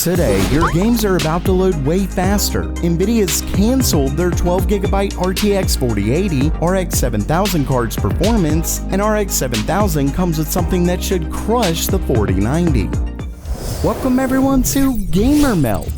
Today, your games are about to load way faster. Nvidia's canceled their 12GB RTX 4080, RX 7000 card's performance, and RX 7000 comes with something that should crush the 4090. Welcome everyone to Gamer Melt.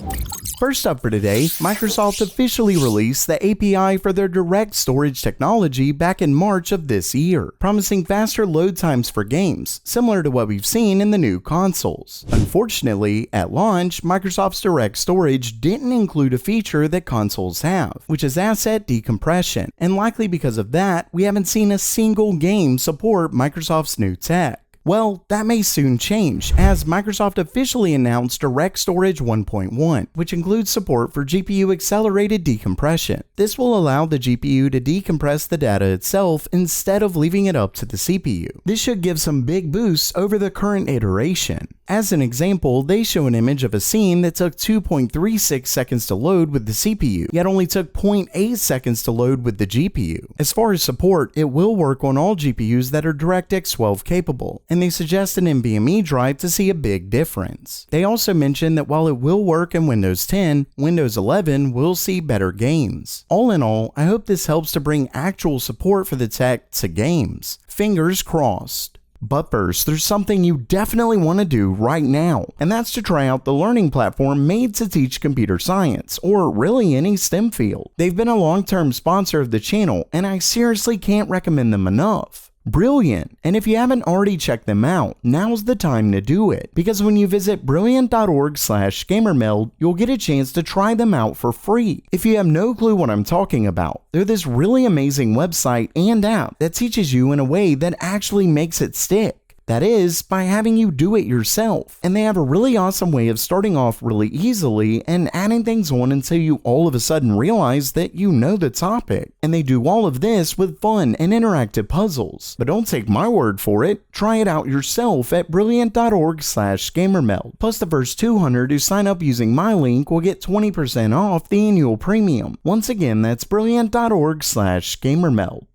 First up for today, Microsoft officially released the API for their DirectStorage technology back in March of this year, promising faster load times for games, similar to what we've seen in the new consoles. Unfortunately, at launch, Microsoft's DirectStorage didn't include a feature that consoles have, which is asset decompression, and likely because of that, we haven't seen a single game support Microsoft's new tech. Well, that may soon change, as Microsoft officially announced DirectStorage 1.1, which includes support for GPU accelerated decompression. This will allow the GPU to decompress the data itself instead of leaving it up to the CPU. This should give some big boosts over the current iteration. As an example, they show an image of a scene that took 2.36 seconds to load with the CPU, yet only took 0.8 seconds to load with the GPU. As far as support, it will work on all GPUs that are DirectX 12 capable, and they suggest an NVMe drive to see a big difference. They also mention that while it will work in Windows 10, Windows 11 will see better gains. All in all, I hope this helps to bring actual support for the tech to games. Fingers crossed. But first, there's something you definitely want to do right now, and that's to try out the learning platform made to teach computer science, or really any STEM field. They've been a long-term sponsor of the channel, and I seriously can't recommend them enough. Brilliant! And if you haven't already checked them out, now's the time to do it, because when you visit brilliant.org/gamermeld, you'll get a chance to try them out for free. If you have no clue what I'm talking about, they're this really amazing website and app that teaches you in a way that actually makes it stick. That is, by having you do it yourself. And they have a really awesome way of starting off really easily and adding things on until you all of a sudden realize that you know the topic. And they do all of this with fun and interactive puzzles. But don't take my word for it, try it out yourself at brilliant.org/gamermeld. Plus the first 200 who sign up using my link will get 20% off the annual premium. Once again, that's brilliant.org/gamermeld.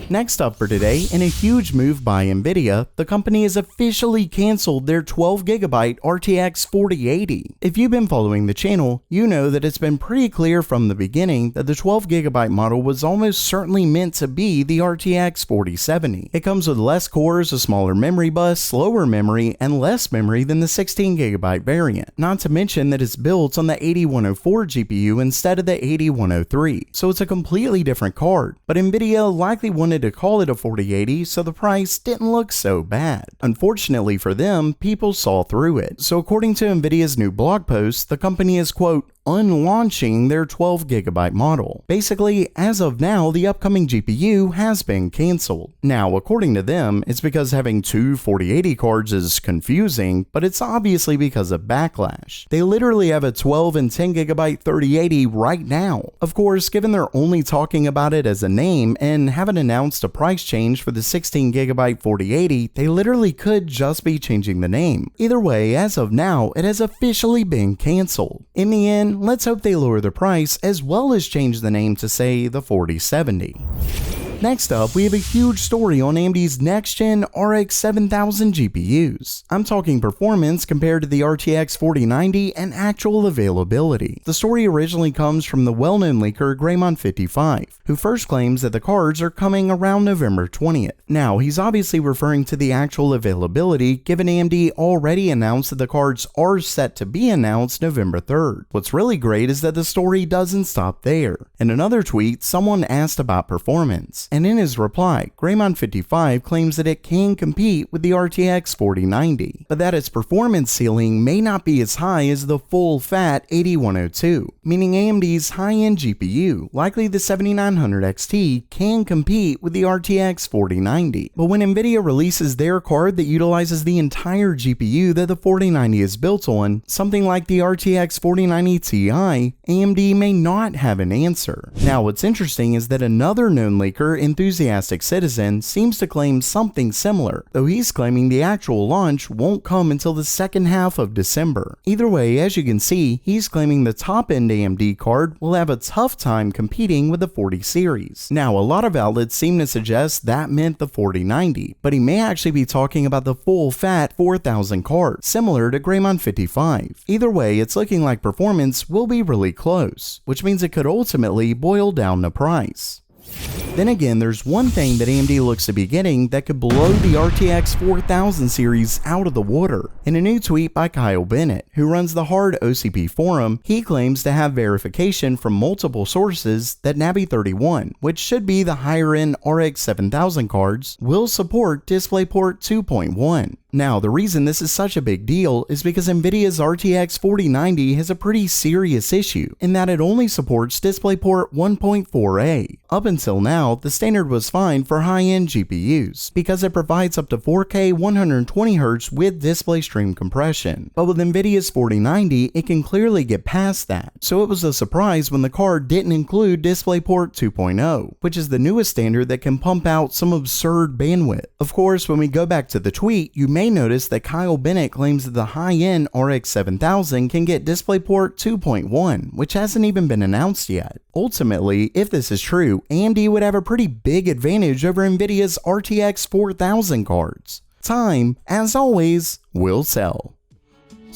Next up for today, in a huge move by Nvidia, the company has officially canceled their 12GB RTX 4080. If you've been following the channel, you know that it's been pretty clear from the beginning that the 12GB model was almost certainly meant to be the RTX 4070. It comes with less cores, a smaller memory bus, slower memory, and less memory than the 16GB variant. Not to mention that it's built on the 8104 GPU instead of the 8103, so it's a completely different card. But Nvidia likely wanted to call it a 4080, so the price didn't look so bad. Unfortunately for them, people saw through it. So according to Nvidia's new blog post, the company is, quote, unlaunching their 12GB model. Basically, as of now, the upcoming GPU has been canceled. Now, according to them, it's because having two 4080 cards is confusing, but it's obviously because of backlash. They literally have a 12 and 10GB 3080 right now. Of course, given they're only talking about it as a name and haven't announced a price change for the 16GB 4080, they literally could just be changing the name. Either way, as of now, it has officially been canceled. In the end, let's hope they lower the price as well as change the name to, say, the 4070. Next up, we have a huge story on AMD's next-gen RX 7000 GPUs. I'm talking performance compared to the RTX 4090 and actual availability. The story originally comes from the well-known leaker Greymon55, who first claims that the cards are coming around November 20th. Now, he's obviously referring to the actual availability, given AMD already announced that the cards are set to be announced November 3rd. What's really great is that the story doesn't stop there. In another tweet, someone asked about performance. And in his reply, Greymon55 claims that it can compete with the RTX 4090, but that its performance ceiling may not be as high as the full-fat 8102, meaning AMD's high-end GPU, likely the 7900 XT, can compete with the RTX 4090. But when Nvidia releases their card that utilizes the entire GPU that the 4090 is built on, something like the RTX 4090 Ti, AMD may not have an answer. Now, what's interesting is that another known leaker another enthusiastic citizen seems to claim something similar, though he's claiming the actual launch won't come until the second half of December. Either way, as you can see, he's claiming the top-end AMD card will have a tough time competing with the 40 series. Now, a lot of outlets seem to suggest that meant the 4090, but he may actually be talking about the full-fat 4000 card, similar to Greymon 55. Either way, it's looking like performance will be really close, which means it could ultimately boil down to price. Then again, there's one thing that AMD looks to be getting that could blow the RTX 4000 series out of the water. In a new tweet by Kyle Bennett, who runs the Hard OCP forum, he claims to have verification from multiple sources that Navi 31, which should be the higher-end RX 7000 cards, will support DisplayPort 2.1. Now, the reason this is such a big deal is because Nvidia's RTX 4090 has a pretty serious issue in that it only supports DisplayPort 1.4a. Up until now, the standard was fine for high-end GPUs because it provides up to 4K 120Hz with display stream compression. But with Nvidia's 4090, it can clearly get past that. So it was a surprise when the card didn't include DisplayPort 2.0, which is the newest standard that can pump out some absurd bandwidth. Of course, when we go back to the tweet, you may notice that Kyle Bennett claims that the high-end RX 7000 can get DisplayPort 2.1, which hasn't even been announced yet. Ultimately, if this is true, AMD would have a pretty big advantage over Nvidia's RTX 4000 cards. Time, as always, will tell.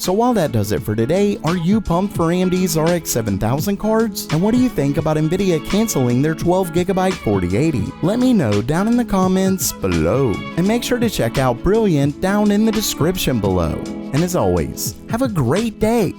So while that does it for today, are you pumped for AMD's RX 7000 cards? And what do you think about Nvidia canceling their 12GB 4080? Let me know down in the comments below. And make sure to check out Brilliant down in the description below. And as always, have a great day!